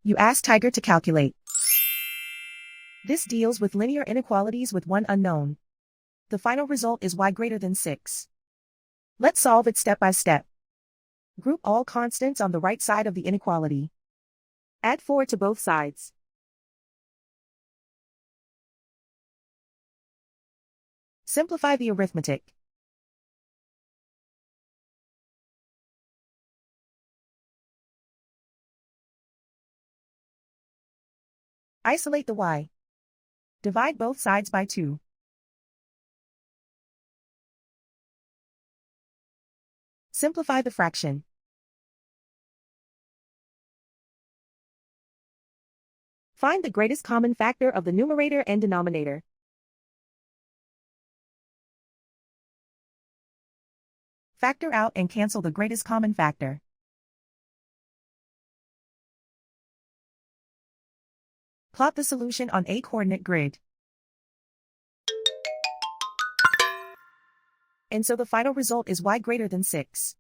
You ask Tiger to calculate. This deals with linear inequalities with one unknown. The final result is y greater than 6. Let's solve it step by step. Group all constants on the right side of the inequality. Add 4 to both sides. Simplify the arithmetic. Isolate the y. Divide both sides by 2. Simplify the fraction. Find the greatest common factor of the numerator and denominator. Factor out and cancel the greatest common factor. Plot the solution on a coordinate grid. And so the final result is y greater than 6.